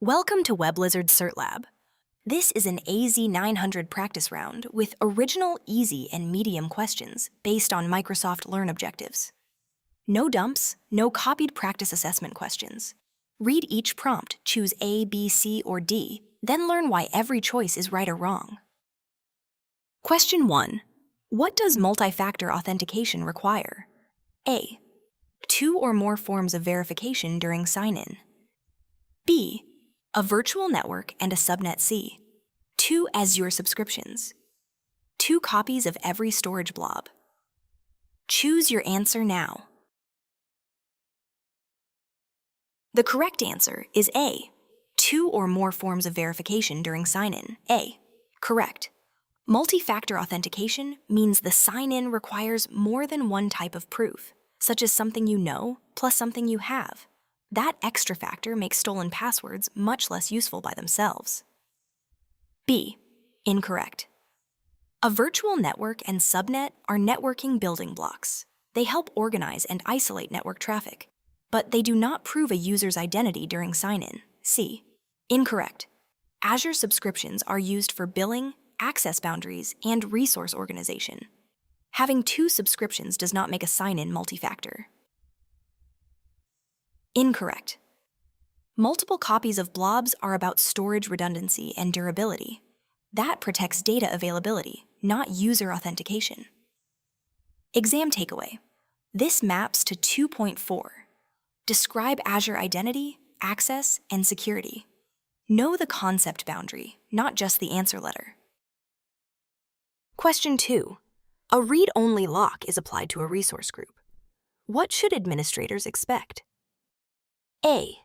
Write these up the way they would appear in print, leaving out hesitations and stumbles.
Welcome to WebLizard Cert Lab. This is an AZ-900 practice round with original, easy, and medium questions based on Microsoft Learn objectives. No dumps, no copied practice assessment questions. Read each prompt, choose A, B, C, or D, then learn why every choice is right or wrong. Question 1. What does multi-factor authentication require? A. 2 or more forms of verification during sign-in. B. A virtual network and a subnet C. 2 Azure subscriptions. 2 copies of every storage blob. Choose your answer now. The correct answer is A. 2 or more forms of verification during sign-in. A. Correct. Multi-factor authentication means the sign-in requires more than one type of proof, such as something you know plus something you have. That extra factor makes stolen passwords much less useful by themselves. B. Incorrect. A virtual network and subnet are networking building blocks. They help organize and isolate network traffic, but they do not prove a user's identity during sign-in. C. Incorrect. Azure subscriptions are used for billing, access boundaries, and resource organization. Having 2 subscriptions does not make a sign-in multi-factor. Incorrect. Multiple copies of blobs are about storage redundancy and durability. That protects data availability, not user authentication. Exam takeaway. This maps to 2.4. Describe Azure identity, access, and security. Know the concept boundary, not just the answer letter. Question 2. A read-only lock is applied to a resource group. What should administrators expect? A.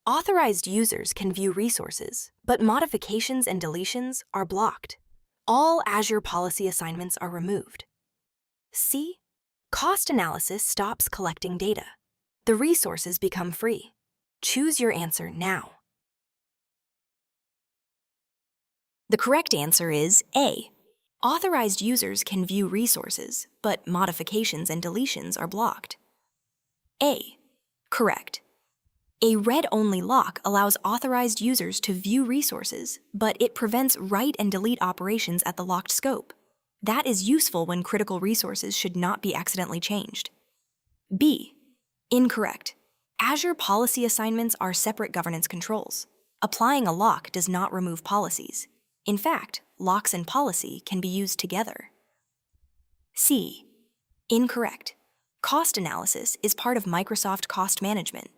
Authorized users can view resources, but modifications and deletions are blocked. All Azure policy assignments are removed. C. Cost analysis stops collecting data. The resources become free. Choose your answer now. The correct answer is A. Authorized users can view resources, but modifications and deletions are blocked. A. Correct. A read-only lock allows authorized users to view resources, but it prevents write and delete operations at the locked scope. That is useful when critical resources should not be accidentally changed. B. Incorrect. Azure policy assignments are separate governance controls. Applying a lock does not remove policies. In fact, locks and policy can be used together. C. Incorrect. Cost analysis is part of Microsoft cost management.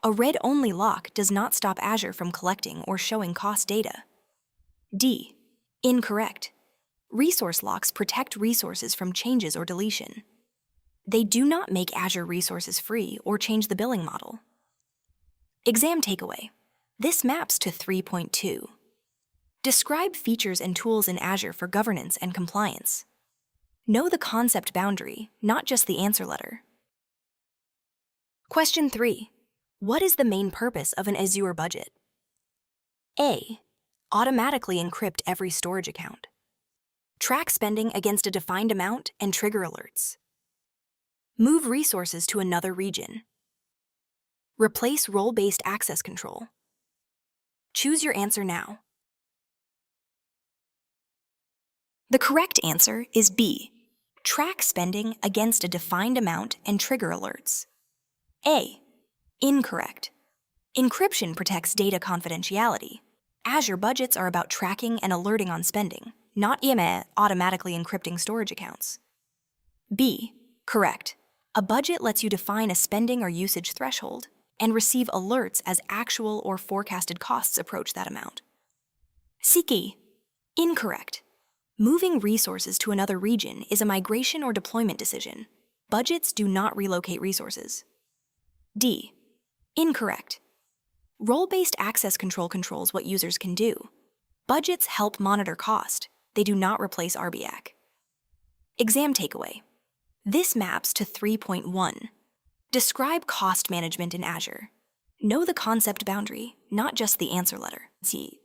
A read-only lock does not stop Azure from collecting or showing cost data. D. Incorrect. Resource locks protect resources from changes or deletion. They do not make Azure resources free or change the billing model. Exam takeaway. This maps to 3.2. Describe features and tools in Azure for governance and compliance. Know the concept boundary, not just the answer letter. Question 3. What is the main purpose of an Azure budget? A. Automatically encrypt every storage account. Track spending against a defined amount and trigger alerts. Move resources to another region. Replace role-based access control. Choose your answer now. The correct answer is B. Track spending against a defined amount and trigger alerts. A. Incorrect. Encryption protects data confidentiality. Azure budgets are about tracking and alerting on spending, not automatically encrypting storage accounts. B. Correct. A budget lets you define a spending or usage threshold and receive alerts as actual or forecasted costs approach that amount. C. Incorrect. Moving resources to another region is a migration or deployment decision. Budgets do not relocate resources. D. Incorrect. Role-based access control controls what users can do. Budgets help monitor cost. They do not replace RBAC. Exam takeaway. This maps to 3.1. Describe cost management in Azure. Know the concept boundary, not just the answer letter. C.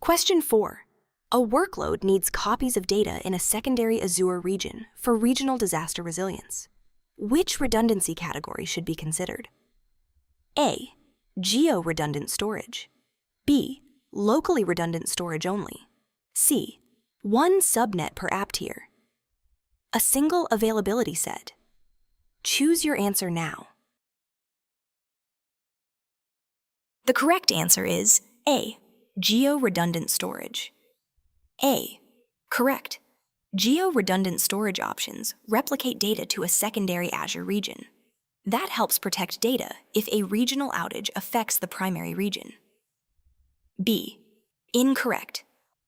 Question 4. A workload needs copies of data in a secondary Azure region for regional disaster resilience. Which redundancy category should be considered? A. Geo-redundant storage. B. Locally redundant storage only. C. One subnet per app tier. A single availability set. Choose your answer now. The correct answer is A. Geo-redundant storage. A. Correct. Geo-redundant storage options replicate data to a secondary Azure region. That helps protect data if a regional outage affects the primary region. B. Incorrect.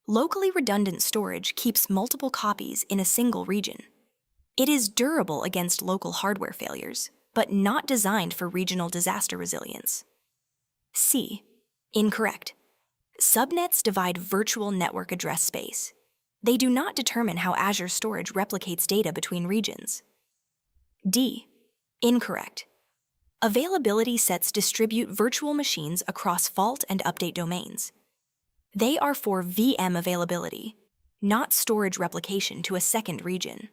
Locally redundant storage keeps multiple copies in a single region. It is durable against local hardware failures, but not designed for regional disaster resilience. C. Incorrect. Subnets divide virtual network address space. They do not determine how Azure storage replicates data between regions. D. Incorrect. Availability sets distribute virtual machines across fault and update domains. They are for VM availability, not storage replication to a second region.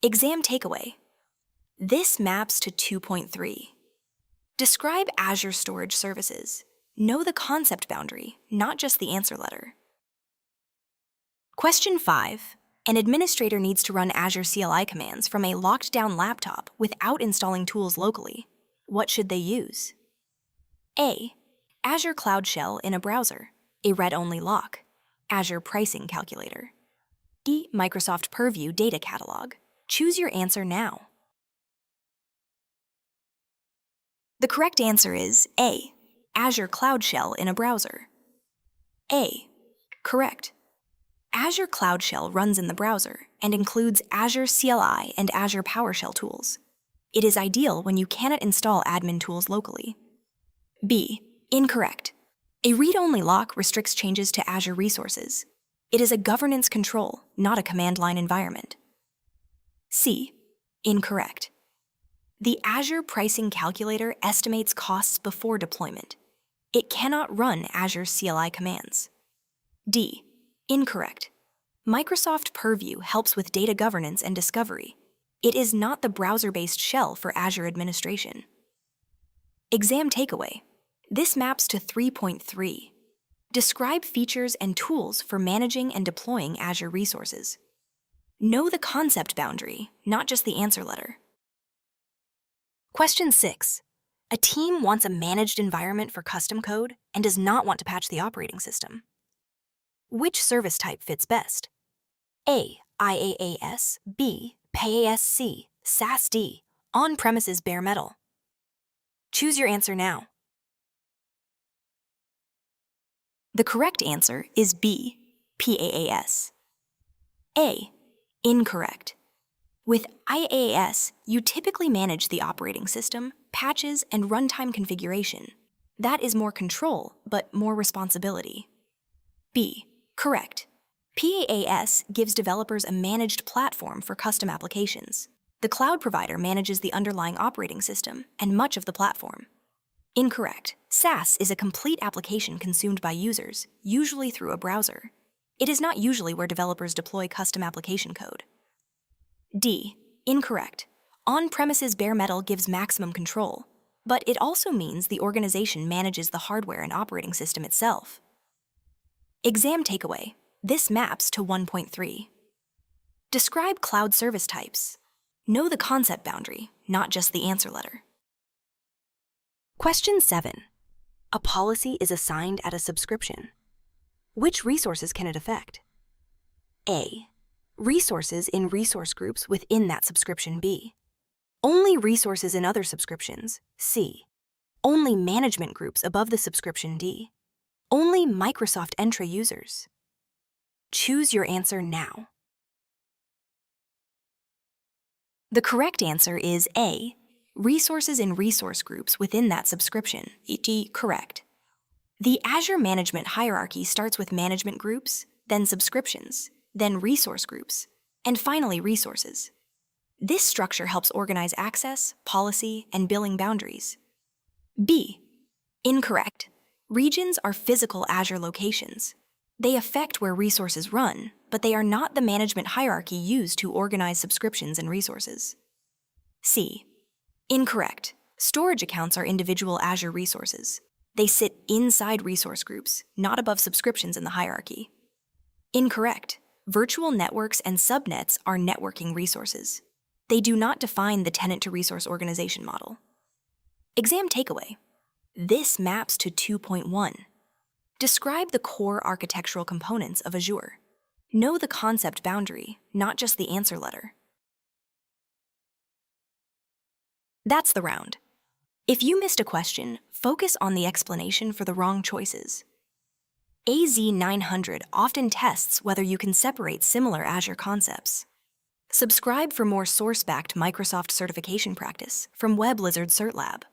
Exam takeaway. This maps to 2.3. Describe Azure storage services. Know the concept boundary, not just the answer letter. Question 5. An administrator needs to run Azure CLI commands from a locked-down laptop without installing tools locally. What should they use? A. Azure Cloud Shell in a browser, a read-only lock, Azure Pricing Calculator. B. Microsoft Purview Data Catalog. Choose your answer now. The correct answer is A. Azure Cloud Shell in a browser. A. Correct. Azure Cloud Shell runs in the browser and includes Azure CLI and Azure PowerShell tools. It is ideal when you cannot install admin tools locally. B. Incorrect. A read-only lock restricts changes to Azure resources. It is a governance control, not a command line environment. C. Incorrect. The Azure Pricing Calculator estimates costs before deployment. It cannot run Azure CLI commands. D. Incorrect. Microsoft Purview helps with data governance and discovery. It is not the browser-based shell for Azure administration. Exam takeaway. This maps to 3.3. Describe features and tools for managing and deploying Azure resources. Know the concept boundary, not just the answer letter. Question 6. A team wants a managed environment for custom code and does not want to patch the operating system. Which service type fits best? A. IaaS, B. PaaS, SaaS, on-premises bare metal. Choose your answer now. The correct answer is B. PaaS. A. Incorrect. With IaaS, you typically manage the operating system, patches, and runtime configuration. That is more control, but more responsibility. B. Correct. PaaS gives developers a managed platform for custom applications. The cloud provider manages the underlying operating system and much of the platform. Incorrect. SaaS is a complete application consumed by users, usually through a browser. It is not usually where developers deploy custom application code. D. Incorrect. On-premises bare metal gives maximum control, but it also means the organization manages the hardware and operating system itself. Exam takeaway. This maps to 1.3. Describe cloud service types. Know the concept boundary, not just the answer letter. Question 7. A policy is assigned at a subscription. Which resources can it affect? A. Resources in resource groups within that subscription. B. Only resources in other subscriptions. C. Only management groups above the subscription. D. Only Microsoft Entra users. Choose your answer now. The correct answer is A. Resources in resource groups within that subscription. E.g., correct. The Azure management hierarchy starts with management groups, then subscriptions, then resource groups, and finally resources. This structure helps organize access, policy, and billing boundaries. B. Incorrect. Regions are physical Azure locations. They affect where resources run, but they are not the management hierarchy used to organize subscriptions and resources. C. Incorrect. Storage accounts are individual Azure resources. They sit inside resource groups, not above subscriptions in the hierarchy. Incorrect. Virtual networks and subnets are networking resources. They do not define the tenant-to-resource organization model. Exam takeaway. This maps to 2.1. Describe the core architectural components of Azure. Know the concept boundary, not just the answer letter. That's the round. If you missed a question, focus on the explanation for the wrong choices. AZ-900 often tests whether you can separate similar Azure concepts. Subscribe for more source-backed Microsoft certification practice from WebLizard Cert Lab.